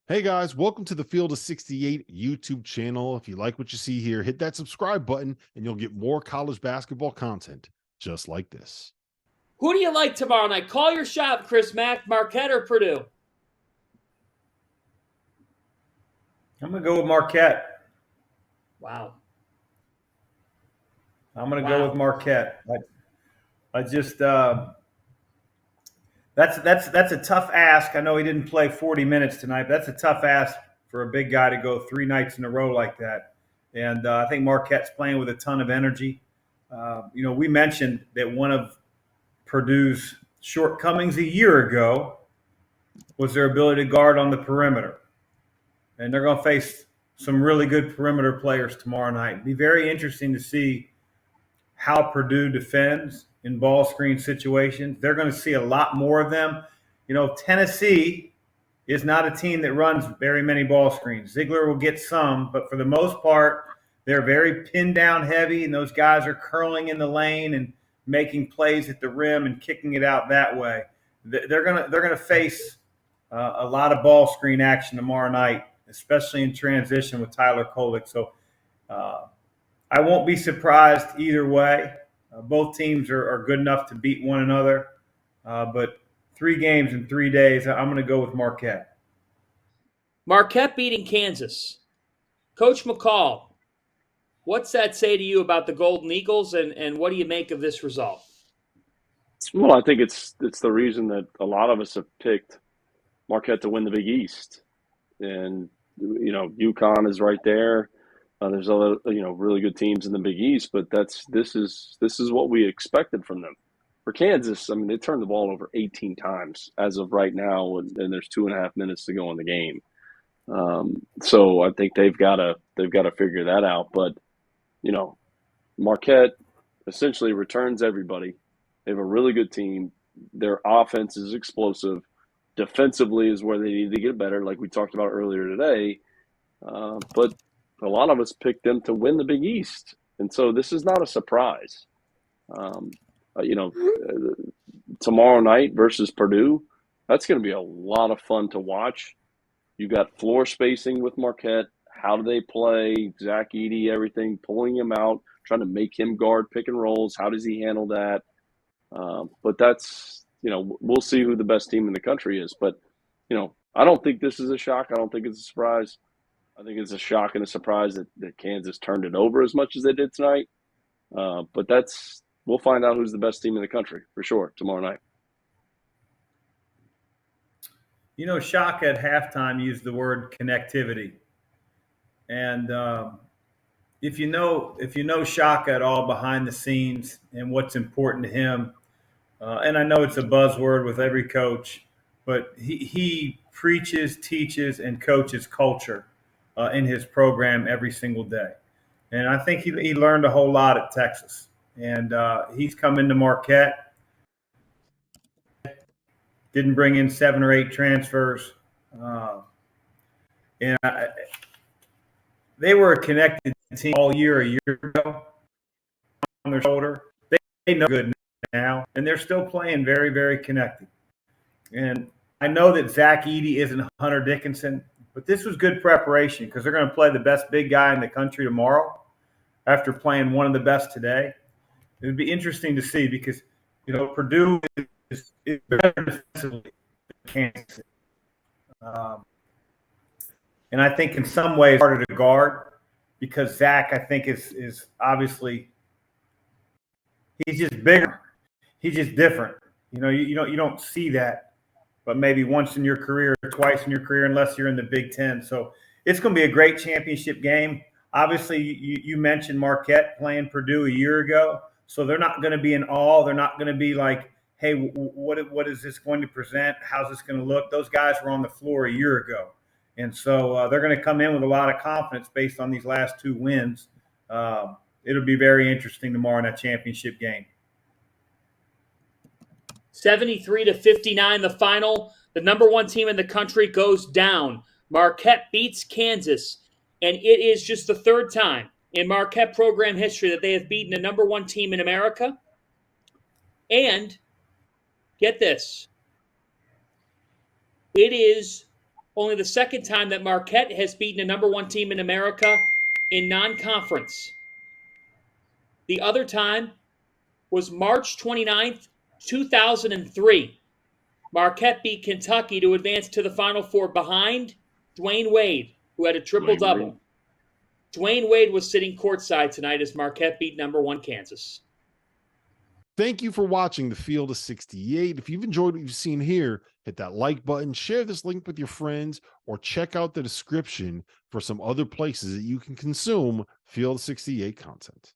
Hey guys, welcome to the Field of 68 YouTube channel. If you like what you see here, hit that subscribe button and you'll get more college basketball content just like this. Who do you like tomorrow night? Call your shot, Chris Mack, Marquette or Purdue? I'm going to go with Marquette. Wow. I'm going to go with Marquette. I just that's a tough ask. I know he didn't play 40 minutes tonight, but that's a tough ask for a big guy to go 3 nights in a row like that. And I think Marquette's playing with a ton of energy. We mentioned that one of Purdue's shortcomings a year ago was their ability to guard on the perimeter. And they're going to face some really good perimeter players tomorrow night. It'd be very interesting to see how Purdue defends in ball screen situations. They're going to see a lot more of them. Tennessee is not a team that runs very many ball screens. Ziegler will get some, but for the most part, they're very pinned down heavy, and those guys are curling in the lane and making plays at the rim and kicking it out that way. They're gonna face a lot of ball screen action tomorrow night, especially in transition with Tyler Kolek. So I won't be surprised either way. Both teams are good enough to beat one another. But 3 games in 3 days, I'm going to go with Marquette. Marquette beating Kansas. Coach McCall, what's that say to you about the Golden Eagles, and what do you make of this result? Well, I think it's the reason that a lot of us have picked Marquette to win the Big East. And, UConn is right there. There's other, really good teams in the Big East, but this is what we expected from them. For Kansas, I mean, they turned the ball over 18 times as of right now, and there's 2.5 minutes to go in the game. So I think they've got to figure that out. But Marquette essentially returns everybody. They have a really good team. Their offense is explosive. Defensively is where they need to get better, like we talked about earlier today. But a lot of us picked them to win the Big East. And so this is not a surprise. Tomorrow night versus Purdue, that's going to be a lot of fun to watch. You got floor spacing with Marquette. How do they play? Zach Edey, everything, pulling him out, trying to make him guard pick and rolls. How does he handle that? But that's, we'll see who the best team in the country is. But, I don't think this is a shock. I don't think it's a surprise. I think it's a shock and a surprise that Kansas turned it over as much as they did tonight. But we'll find out who's the best team in the country for sure tomorrow night. Shaka at halftime used the word connectivity. And if you know Shaka at all behind the scenes and what's important to him, and I know it's a buzzword with every coach, but he preaches, teaches, and coaches culture in his program every single day. And I think he learned a whole lot at Texas. And he's come into Marquette, didn't bring in 7 or 8 transfers. They were a connected team all year, a year ago, on their shoulder. They know good now, and they're still playing very, very connected. And I know that Zach Edey isn't Hunter Dickinson, but this was good preparation because they're going to play the best big guy in the country tomorrow after playing one of the best today. It would be interesting to see because, Purdue is better defensively than Kansas. And I think in some ways harder to guard because Zach, I think, is obviously he's just bigger. He's just different. You don't see that, but maybe once in your career, or twice in your career, unless you're in the Big Ten. So it's going to be a great championship game. Obviously, you mentioned Marquette playing Purdue a year ago, so they're not going to be in awe. They're not going to be like, hey, what is this going to present? How's this going to look? Those guys were on the floor a year ago. And so they're going to come in with a lot of confidence based on these last 2 wins. It'll be very interesting tomorrow in that championship game. 73-59, the final. The number 1 team in the country goes down. Marquette beats Kansas, and it is just the 3rd time in Marquette program history that they have beaten a number 1 team in America. And get this, it is only the second time that Marquette has beaten a number one team in America in non-conference. The other time was March 29th, 2003. Marquette beat Kentucky to advance to the Final Four behind Dwayne Wade, who had a triple-double. Dwayne Wade was sitting courtside tonight as Marquette beat number one Kansas. Thank you for watching the Field of 68. If you've enjoyed what you've seen here, hit that like button, share this link with your friends, or check out the description for some other places that you can consume Field of 68 content.